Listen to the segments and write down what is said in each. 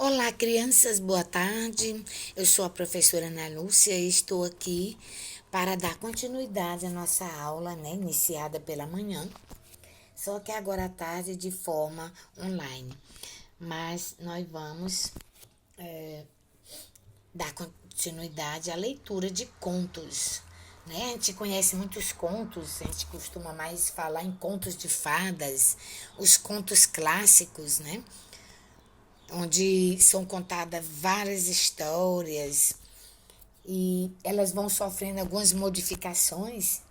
Olá, crianças, boa tarde. Eu sou a professora Ana Lúcia e estou aqui para dar continuidade à nossa aula, né, iniciada pela manhã, só que agora à tarde de forma online. Mas nós vamos dar continuidade à leitura de contos. Né? A gente conhece muitos contos, a gente costuma mais falar em contos de fadas, os contos clássicos, né? Onde são contadas várias histórias e elas vão sofrendo algumas modificações,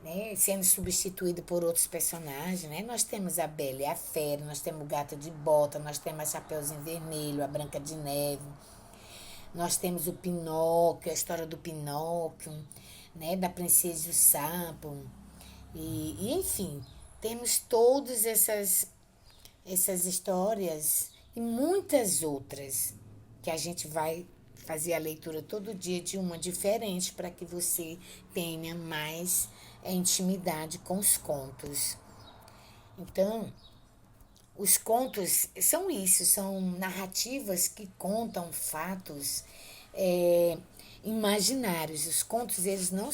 né, sendo substituído por outros personagens, né? Nós temos a Bela e a Fera, nós temos o Gato de Bota, nós temos a Chapeuzinho Vermelho, a Branca de Neve, nós temos o Pinóquio, a história do Pinóquio, né, da Princesa e o Sapo, enfim, temos todas essas histórias e muitas outras que a gente vai fazer a leitura todo dia de uma diferente para que você tenha mais intimidade com os contos. Então, os contos são isso, são narrativas que contam fatos é, imaginários. Os contos, eles não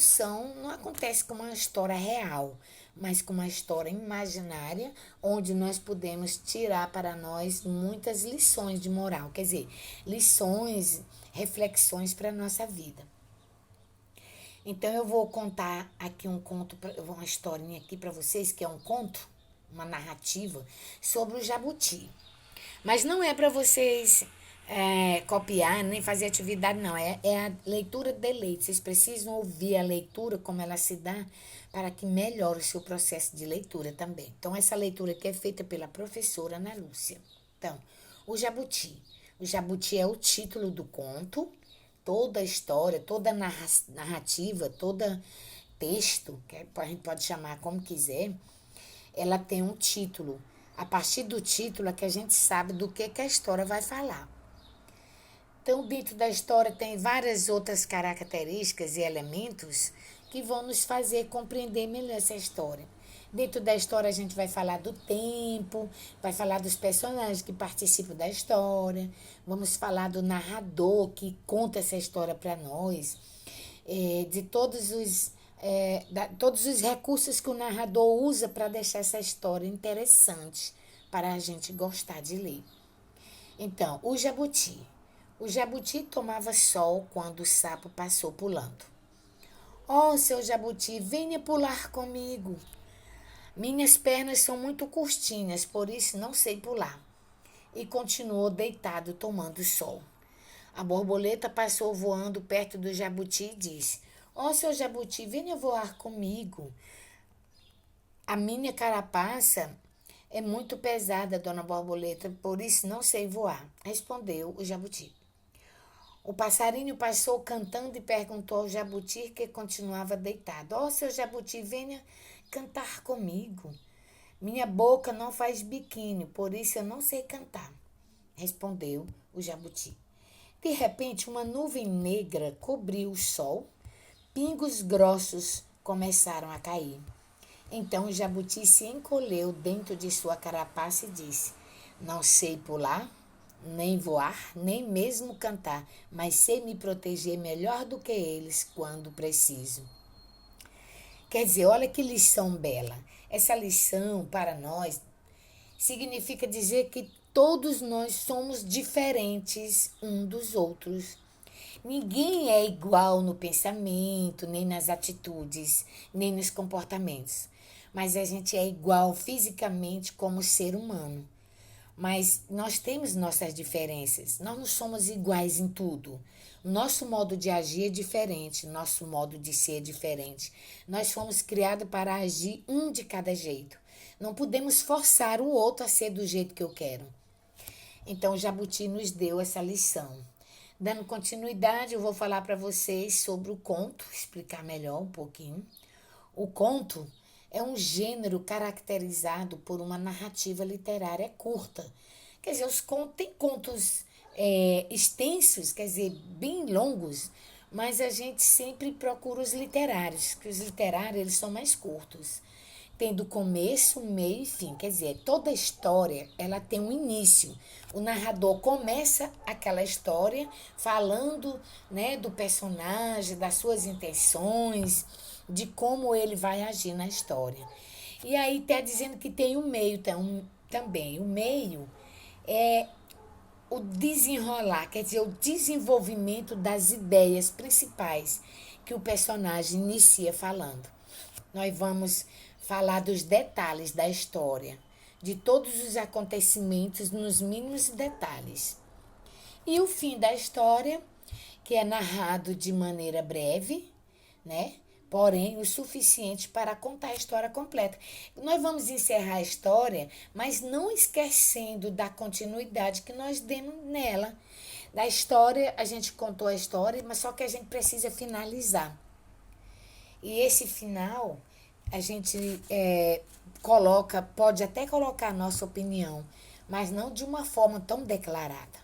acontecem como uma história real, mas como uma história imaginária, onde nós podemos tirar para nós muitas lições de moral, quer dizer, lições, reflexões para a nossa vida. Então eu vou contar aqui um conto, uma historinha aqui para vocês, que é um conto, uma narrativa sobre o jabuti. Mas não é para vocês copiar, nem fazer atividade, não. É a leitura de leite. Vocês precisam ouvir a leitura, como ela se dá, para que melhore o seu processo de leitura também. Então, essa leitura aqui é feita pela professora Ana Lúcia. Então, o jabuti. O jabuti é o título do conto, toda a história, toda a narrativa, todo texto, que a gente pode chamar como quiser, ela tem um título. A partir do título é que a gente sabe do que a história vai falar. Então, dentro da história tem várias outras características e elementos que vão nos fazer compreender melhor essa história. Dentro da história a gente vai falar do tempo, vai falar dos personagens que participam da história, vamos falar do narrador que conta essa história para nós, de todos os recursos que o narrador usa para deixar essa história interessante para a gente gostar de ler. Então, o jabuti. O jabuti tomava sol quando o sapo passou pulando. Oh, seu jabuti, venha pular comigo. Minhas pernas são muito curtinhas, por isso não sei pular. E continuou deitado tomando sol. A borboleta passou voando perto do jabuti e disse: Oh, seu jabuti, venha voar comigo. A minha carapaça é muito pesada, dona borboleta, por isso não sei voar, respondeu o jabuti. O passarinho passou cantando e perguntou ao jabuti, que continuava deitado: Oh, seu jabuti, venha cantar comigo. Minha boca não faz biquíni, por isso eu não sei cantar, respondeu o jabuti. De repente, uma nuvem negra cobriu o sol, pingos grossos começaram a cair. Então o jabuti se encolheu dentro de sua carapaça e disse: Não sei pular, nem voar, nem mesmo cantar, mas sei me proteger melhor do que eles quando preciso. Quer dizer, olha que lição bela. Essa lição para nós significa dizer que todos nós somos diferentes um dos outros. Ninguém é igual no pensamento, nem nas atitudes, nem nos comportamentos. Mas a gente é igual fisicamente como ser humano. Mas nós temos nossas diferenças. Nós não somos iguais em tudo. Nosso modo de agir é diferente, nosso modo de ser é diferente. Nós fomos criados para agir um de cada jeito. Não podemos forçar o outro a ser do jeito que eu quero. Então, o Jabuti nos deu essa lição. Dando continuidade, eu vou falar para vocês sobre o conto, explicar melhor um pouquinho. O conto é um gênero caracterizado por uma narrativa literária curta. Quer dizer, os contos tem contos extensos, quer dizer, bem longos, mas a gente sempre procura os literários, que os literários eles são mais curtos. tendo começo, meio e fim. Quer dizer, toda história, ela tem um início. O narrador começa aquela história falando, né, do personagem, das suas intenções, de como ele vai agir na história. E aí está dizendo que tem o meio também. O meio é o desenrolar, quer dizer, o desenvolvimento das ideias principais que o personagem inicia falando. Nós vamos falar dos detalhes da história, de todos os acontecimentos nos mínimos detalhes. E o fim da história, que é narrado de maneira breve, né? Porém, o suficiente para contar a história completa. Nós vamos encerrar a história, mas não esquecendo da continuidade que nós demos nela. Da história, a gente contou a história, mas só que a gente precisa finalizar. E esse final, a gente pode até colocar a nossa opinião, mas não de uma forma tão declarada.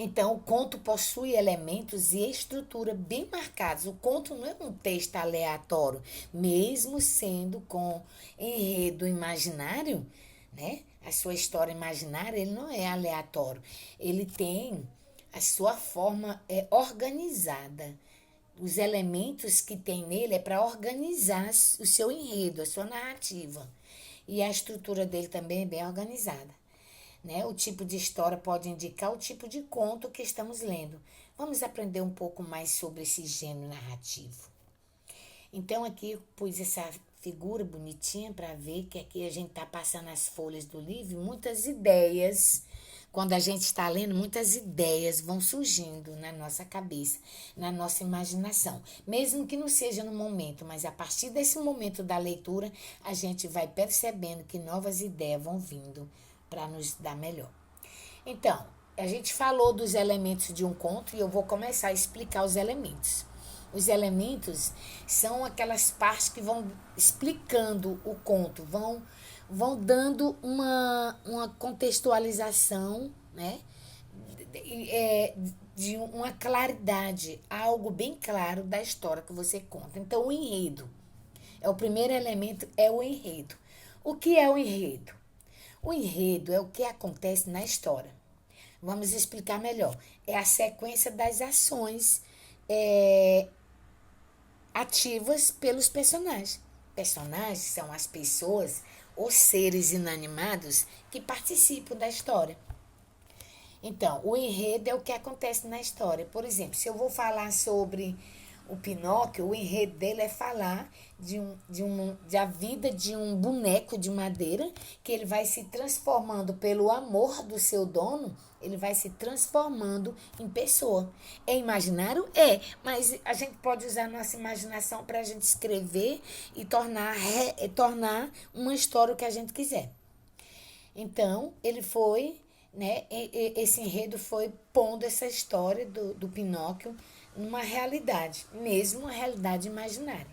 Então, o conto possui elementos e estrutura bem marcados. O conto não é um texto aleatório, mesmo sendo com enredo imaginário, né? A sua história imaginária, ele não é aleatório. Ele tem a sua forma organizada. Os elementos que tem nele é para organizar o seu enredo, a sua narrativa. E a estrutura dele também é bem organizada. Né? O tipo de história pode indicar o tipo de conto que estamos lendo. Vamos aprender um pouco mais sobre esse gênero narrativo. Então, aqui eu pus essa figura bonitinha para ver que aqui a gente está passando as folhas do livro, muitas ideias. Quando a gente está lendo, muitas ideias vão surgindo na nossa cabeça, na nossa imaginação. Mesmo que não seja no momento, mas a partir desse momento da leitura, a gente vai percebendo que novas ideias vão vindo para nos dar melhor. Então, a gente falou dos elementos de um conto e eu vou começar a explicar os elementos. Os elementos são aquelas partes que vão explicando o conto, vão dando uma contextualização, né? De uma claridade, algo bem claro da história que você conta. Então, o enredo. O primeiro elemento é o enredo. O que é o enredo? O enredo é o que acontece na história. Vamos explicar melhor. É a sequência das ações ativas pelos personagens. Personagens são as pessoas ou seres inanimados que participam da história. Então, o enredo é o que acontece na história. Por exemplo, se eu vou falar sobre o Pinóquio, o enredo dele é falar da vida de um boneco de madeira que ele vai se transformando pelo amor do seu dono, ele vai se transformando em pessoa. É imaginário? É, mas a gente pode usar a nossa imaginação para a gente escrever e tornar uma história o que a gente quiser. Então, ele foi, né, esse enredo foi pondo essa história do Pinóquio numa realidade, mesmo uma realidade imaginária,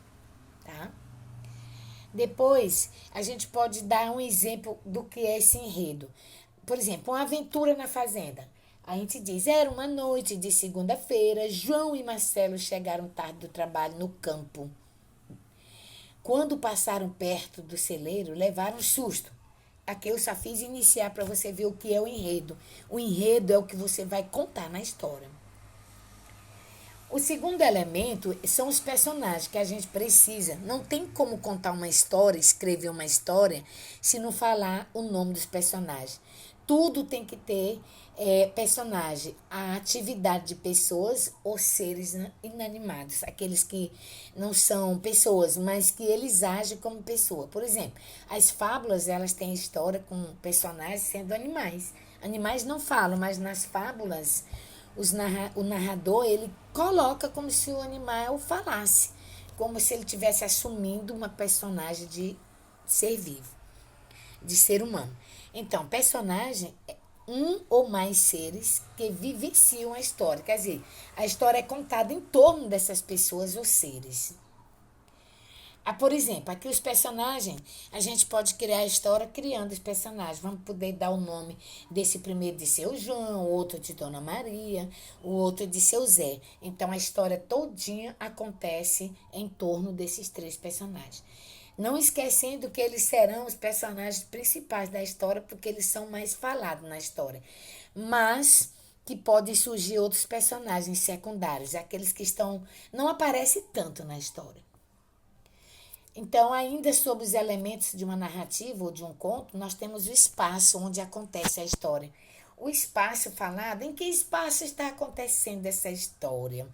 tá? Depois, a gente pode dar um exemplo do que é esse enredo. Por exemplo, uma aventura na fazenda. A gente diz, era uma noite de segunda-feira, João e Marcelo chegaram tarde do trabalho no campo. Quando passaram perto do celeiro, levaram um susto. Aqui eu só fiz iniciar para você ver o que é o enredo. O enredo é o que você vai contar na história. O segundo elemento são os personagens que a gente precisa. Não tem como contar uma história, escrever uma história, se não falar o nome dos personagens. Tudo tem que ter personagem, a atividade de pessoas ou seres inanimados, aqueles que não são pessoas, mas que eles agem como pessoa. Por exemplo, as fábulas, elas têm história com personagens sendo animais. Animais não falam, mas nas fábulas o narrador, ele coloca como se o animal falasse, como se ele estivesse assumindo uma personagem de ser vivo, de ser humano. Então, personagem é um ou mais seres que vivenciam a história. Quer dizer, a história é contada em torno dessas pessoas ou seres. Por exemplo, aqui os personagens, a gente pode criar a história criando os personagens. Vamos poder dar o nome desse primeiro de seu João, o outro de Dona Maria, o outro de seu Zé. Então, a história todinha acontece em torno desses três personagens. Não esquecendo que eles serão os personagens principais da história, porque eles são mais falados na história. Mas que podem surgir outros personagens secundários, aqueles que não aparecem tanto na história. Então, ainda sobre os elementos de uma narrativa ou de um conto, nós temos o espaço onde acontece a história. O espaço falado, em que espaço está acontecendo essa história?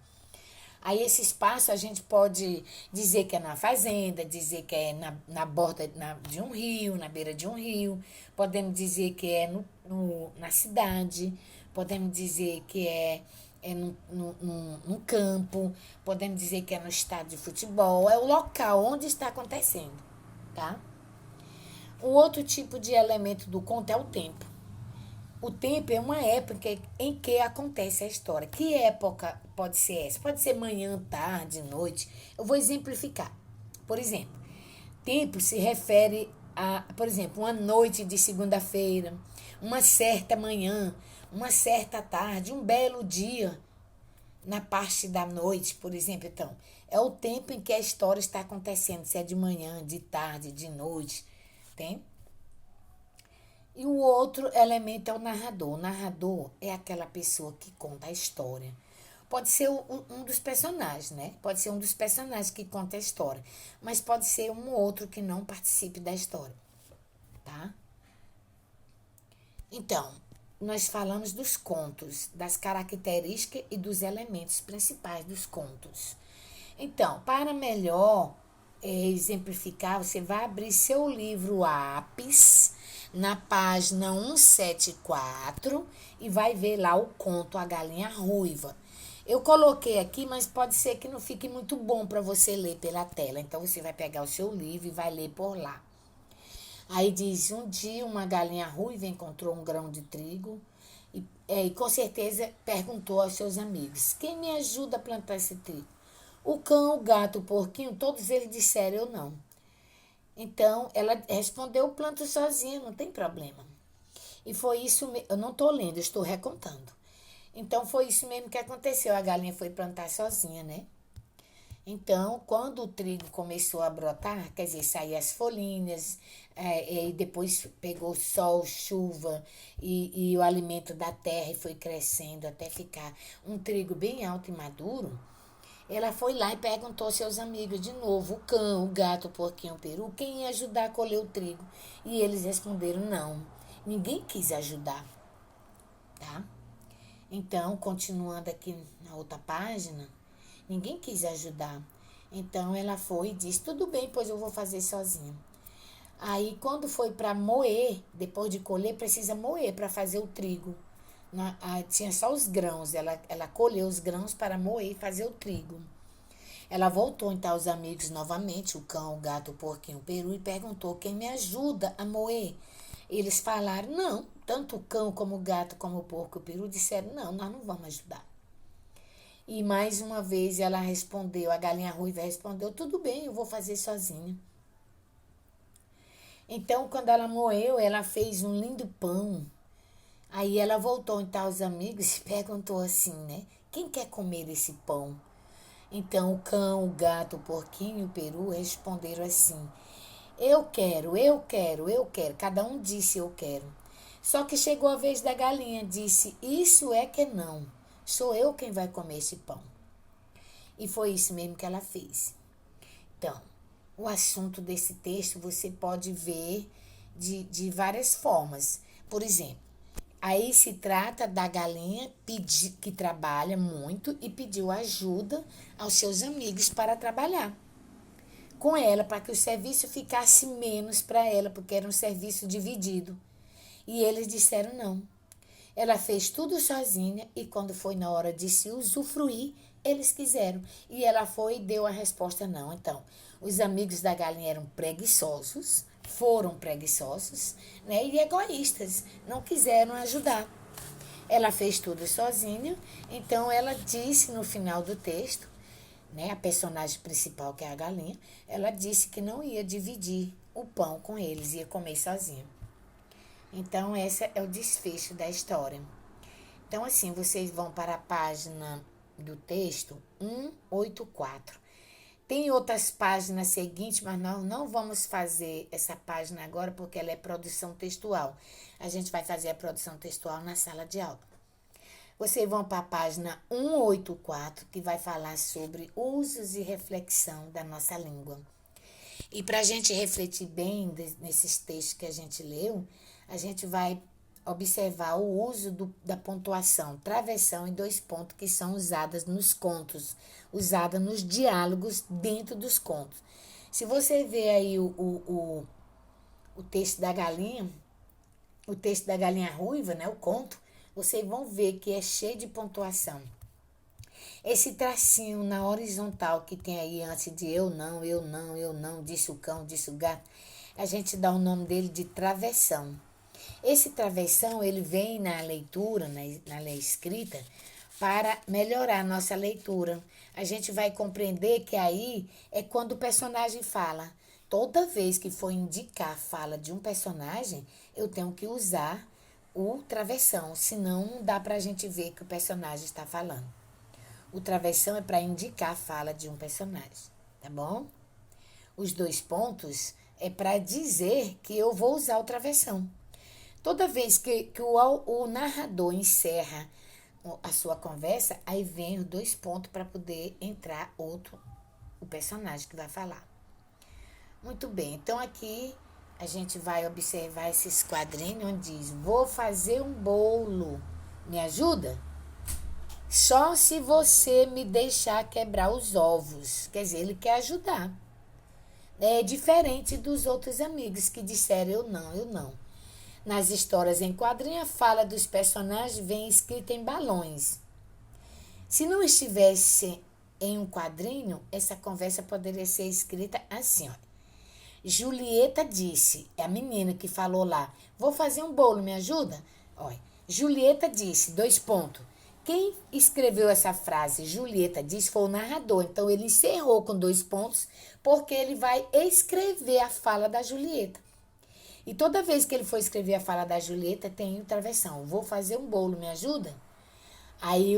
Aí esse espaço a gente pode dizer que é na fazenda, dizer que é na borda de um rio, na beira de um rio, podemos dizer que é na cidade, podemos dizer que é no campo, podemos dizer que é no estádio de futebol, é o local onde está acontecendo, tá? Um outro tipo de elemento do conto é o tempo. O tempo é uma época em que acontece a história. Que época pode ser essa? Pode ser manhã, tarde, noite. Eu vou exemplificar. Por exemplo, tempo se refere a, por exemplo, uma noite de segunda-feira, uma certa manhã, uma certa tarde, um belo dia na parte da noite, por exemplo. Então, é o tempo em que a história está acontecendo, se é de manhã, de tarde, de noite, tem? E o outro elemento é o narrador. O narrador é aquela pessoa que conta a história. Pode ser um dos personagens, né? Pode ser um dos personagens que conta a história. Mas pode ser um outro que não participe da história, tá? Então, nós falamos dos contos, das características e dos elementos principais dos contos. Então, para melhor exemplificar, você vai abrir seu livro Apis na página 174 e vai ver lá o conto A Galinha Ruiva. Eu coloquei aqui, mas pode ser que não fique muito bom para você ler pela tela. Então, você vai pegar o seu livro e vai ler por lá. Aí diz, um dia uma galinha ruiva encontrou um grão de trigo e com certeza perguntou aos seus amigos, quem me ajuda a plantar esse trigo? O cão, o gato, o porquinho, todos eles disseram, eu não. Então, ela respondeu, planto sozinha, não tem problema. E foi isso mesmo, eu não estou lendo, eu estou recontando. Então, foi isso mesmo que aconteceu, a galinha foi plantar sozinha, né? Então, quando o trigo começou a brotar, quer dizer, sair as folhinhas, e depois pegou sol, chuva e o alimento da terra e foi crescendo até ficar um trigo bem alto e maduro, ela foi lá e perguntou aos seus amigos de novo, o cão, o gato, o porquinho, o peru, quem ia ajudar a colher o trigo. E eles responderam não, ninguém quis ajudar, tá? Então, continuando aqui na outra página, ninguém quis ajudar. Então ela foi e disse, tudo bem, pois eu vou fazer sozinha. Aí quando foi para moer, depois de colher, precisa moer para fazer o trigo. Tinha só os grãos, ela colheu os grãos para moer e fazer o trigo. Ela voltou então aos amigos novamente, o cão, o gato, o porquinho, o peru, e perguntou, quem me ajuda a moer? Eles falaram, não, tanto o cão como o gato, como o porco e o peru disseram, não, nós não vamos ajudar. E mais uma vez ela respondeu, a galinha ruiva respondeu, tudo bem, eu vou fazer sozinha. Então, quando ela moeu, ela fez um lindo pão. Aí ela voltou então aos amigos e perguntou assim, né? Quem quer comer esse pão? Então o cão, o gato, o porquinho e o peru responderam assim, eu quero, eu quero, eu quero. Cada um disse eu quero. Só que chegou a vez da galinha, disse, isso é que não. Sou eu quem vai comer esse pão. E foi isso mesmo que ela fez. Então, o assunto desse texto você pode ver de várias formas. Por exemplo, aí se trata da galinha que trabalha muito e pediu ajuda aos seus amigos para trabalhar com ela, para que o serviço ficasse menos para ela, porque era um serviço dividido. E eles disseram não. Ela fez tudo sozinha e quando foi na hora de se usufruir, eles quiseram. E ela foi e deu a resposta não. Então, os amigos da galinha eram preguiçosos, foram preguiçosos, né, e egoístas, não quiseram ajudar. Ela fez tudo sozinha, então ela disse no final do texto, né, a personagem principal, que é a galinha, ela disse que não ia dividir o pão com eles, ia comer sozinha. Então, esse é o desfecho da história. Então, assim, vocês vão para a página do texto 184. Tem outras páginas seguintes, mas nós não vamos fazer essa página agora porque ela é produção textual. A gente vai fazer a produção textual na sala de aula. Vocês vão para a página 184, que vai falar sobre usos e reflexão da nossa língua. E para a gente refletir bem nesses textos que a gente leu, a gente vai observar o uso da pontuação, travessão e 2 pontos que são usadas nos contos, usada nos diálogos dentro dos contos. Se você ver aí o texto da galinha, o texto da galinha ruiva, né, o conto, vocês vão ver que é cheio de pontuação. Esse tracinho na horizontal que tem aí antes de eu não, disse o cão, disse o gato, a gente dá o nome dele de travessão. Esse travessão, ele vem na leitura, na escrita, para melhorar a nossa leitura. A gente vai compreender que aí é quando o personagem fala. Toda vez que for indicar a fala de um personagem, eu tenho que usar o travessão, senão não dá para a gente ver que o personagem está falando. O travessão é para indicar a fala de um personagem, tá bom? Os 2 pontos é para dizer que eu vou usar o travessão. Toda vez que o narrador encerra a sua conversa, aí vem os 2 pontos para poder entrar o personagem que vai falar. Muito bem, então aqui a gente vai observar esses quadrinhos onde diz: vou fazer um bolo, me ajuda? Só se você me deixar quebrar os ovos. Quer dizer, ele quer ajudar. É diferente dos outros amigos que disseram eu não. Nas histórias em quadrinho, a fala dos personagens vem escrita em balões. Se não estivesse em um quadrinho, essa conversa poderia ser escrita assim, ó. Julieta disse, é a menina que falou lá, vou fazer um bolo, me ajuda? Olha, Julieta disse, 2 pontos. Quem escreveu essa frase, Julieta disse, foi o narrador. Então, ele encerrou com 2 pontos, porque ele vai escrever a fala da Julieta. E toda vez que ele for escrever a fala da Julieta, tem travessão. Vou fazer um bolo, me ajuda? Aí,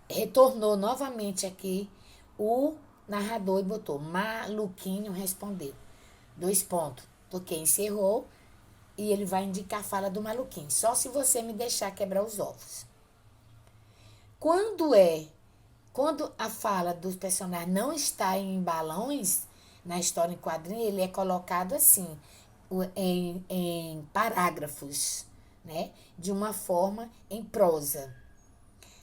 retornou novamente aqui o narrador e botou, Maluquinho respondeu. 2 pontos, porque encerrou e ele vai indicar a fala do Maluquinho. Só se você me deixar quebrar os ovos. Quando a fala dos personagens não está em balões, na história em quadrinho, ele é colocado assim, em parágrafos, né? De uma forma em prosa.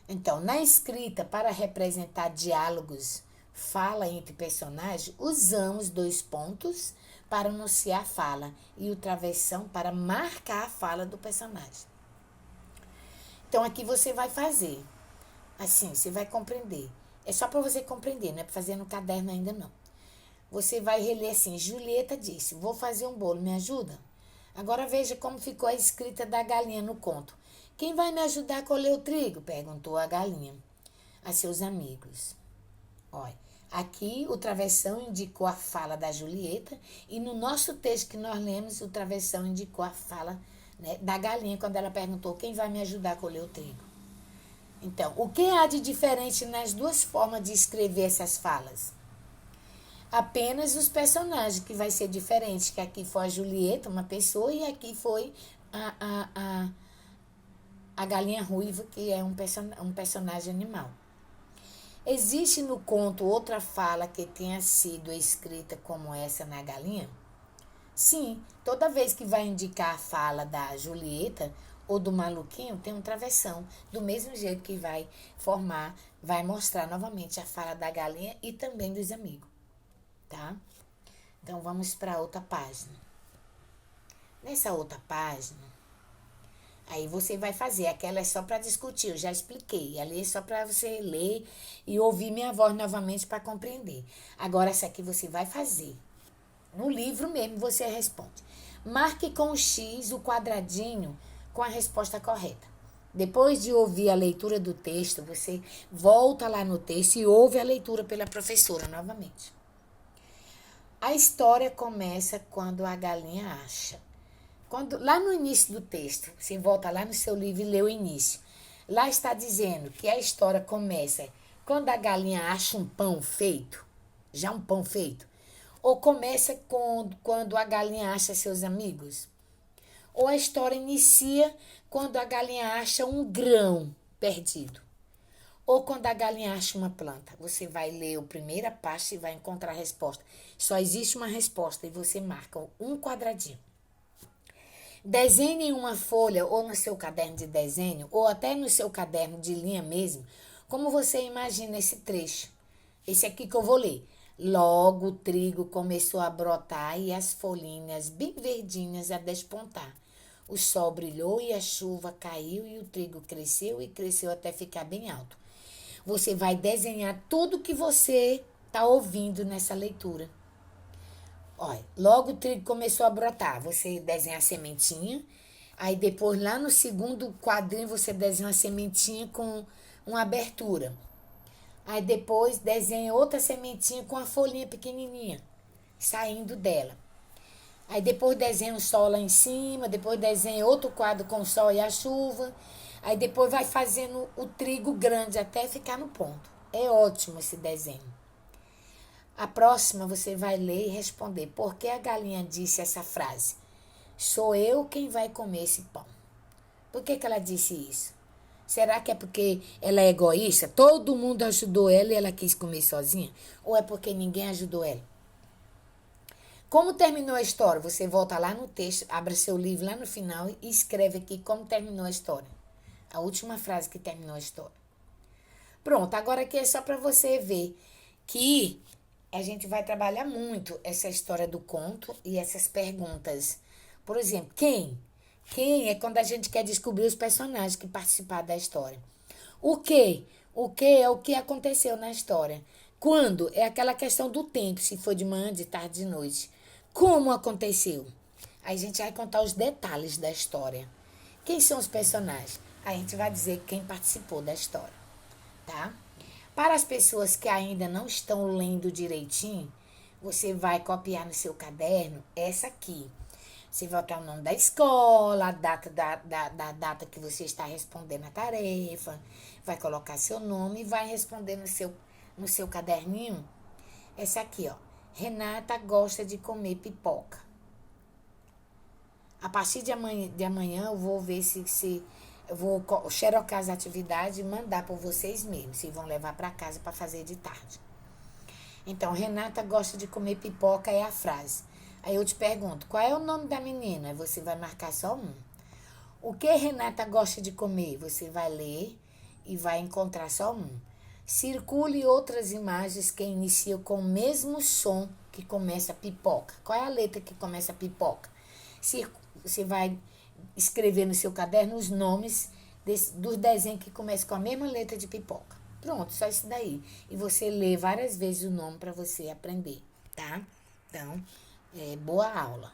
Então, na escrita, para representar diálogos, fala entre personagens, usamos 2 pontos para anunciar a fala e o travessão para marcar a fala do personagem. Então, aqui você vai fazer. Assim, você vai compreender. É só para você compreender, não é para fazer no caderno ainda não. Você vai reler assim, Julieta disse, vou fazer um bolo, me ajuda? Agora veja como ficou a escrita da galinha no conto. Quem vai me ajudar a colher o trigo? Perguntou a galinha a seus amigos. Olha, aqui o travessão indicou a fala da Julieta e no nosso texto que nós lemos, o travessão indicou a fala, né, da galinha quando ela perguntou quem vai me ajudar a colher o trigo. Então, o que há de diferente nas 2 formas de escrever essas falas? Apenas os personagens, que vai ser diferente, que aqui foi a Julieta, uma pessoa, e aqui foi a galinha ruiva, que é um personagem animal. Existe no conto outra fala que tenha sido escrita como essa na galinha? Sim, toda vez que vai indicar a fala da Julieta ou do Maluquinho, tem um travessão. Do mesmo jeito que vai mostrar novamente a fala da galinha e também dos amigos. Tá? Então, vamos para outra página. Nessa outra página, aí você vai fazer. Aquela é só para discutir, eu já expliquei. Ali é só para você ler e ouvir minha voz novamente para compreender. Agora, essa aqui você vai fazer. No livro mesmo você responde. Marque com o X o quadradinho com a resposta correta. Depois de ouvir a leitura do texto, você volta lá no texto e ouve a leitura pela professora novamente. A história começa quando a galinha acha. Lá no início do texto, você volta lá no seu livro e lê o início. Lá está dizendo que a história começa quando a galinha acha um pão feito. Já um pão feito? Ou começa quando a galinha acha seus amigos? Ou a história inicia quando a galinha acha um grão perdido? Ou quando a galinha acha uma planta? Você vai ler a primeira parte e vai encontrar a resposta. Só existe uma resposta e você marca um quadradinho. Desenhe em uma folha ou no seu caderno de desenho, ou até no seu caderno de linha mesmo, como você imagina esse trecho. Esse aqui que eu vou ler. Logo o trigo começou a brotar e as folhinhas bem verdinhas a despontar. O sol brilhou e a chuva caiu e o trigo cresceu e cresceu até ficar bem alto. Você vai desenhar tudo que você está ouvindo nessa leitura. Olha, logo o trigo começou a brotar. Você desenha a sementinha. Aí depois, lá no segundo quadrinho, você desenha uma sementinha com uma abertura. Aí depois desenha outra sementinha com a folhinha pequenininha saindo dela. Aí depois desenha o sol lá em cima, depois desenha outro quadro com o sol e a chuva. Aí depois vai fazendo o trigo grande até ficar no ponto. É ótimo esse desenho. A próxima você vai ler e responder. Por que a galinha disse essa frase? Sou eu quem vai comer esse pão. Por que ela disse isso? Será que é porque ela é egoísta? Todo mundo ajudou ela e ela quis comer sozinha? Ou é porque ninguém ajudou ela? Como terminou a história? Você volta lá no texto, abre seu livro lá no final e escreve aqui como terminou a história. A última frase que terminou a história. Pronto, agora aqui é só para você ver que a gente vai trabalhar muito essa história do conto e essas perguntas. Por exemplo, quem? Quem é quando a gente quer descobrir os personagens que participaram da história. O que? O que é o que aconteceu na história. Quando? É aquela questão do tempo, se foi de manhã, de tarde, de noite. Como aconteceu? Aí a gente vai contar os detalhes da história. Quem são os personagens? Aí a gente vai dizer quem participou da história, tá? Para as pessoas que ainda não estão lendo direitinho, você vai copiar no seu caderno essa aqui. Você vai botar o nome da escola, a data da data que você está respondendo a tarefa, vai colocar seu nome e vai responder no seu caderninho. Essa aqui, ó. Renata gosta de comer pipoca. A partir de amanhã eu vou ver se eu vou xerocar as atividades e mandar para vocês mesmos, se vão levar para casa para fazer de tarde. Então, Renata gosta de comer pipoca é a frase. Aí eu te pergunto, qual é o nome da menina? Aí você vai marcar só um. O que Renata gosta de comer? Você vai ler e vai encontrar só um. Circule outras imagens que iniciam com o mesmo som que começa pipoca. Qual é a letra que começa pipoca? Você vai escrever no seu caderno os nomes dos desenhos que começam com a mesma letra de pipoca. Pronto, só isso daí. E você lê várias vezes o nome para você aprender, tá? Então, boa aula.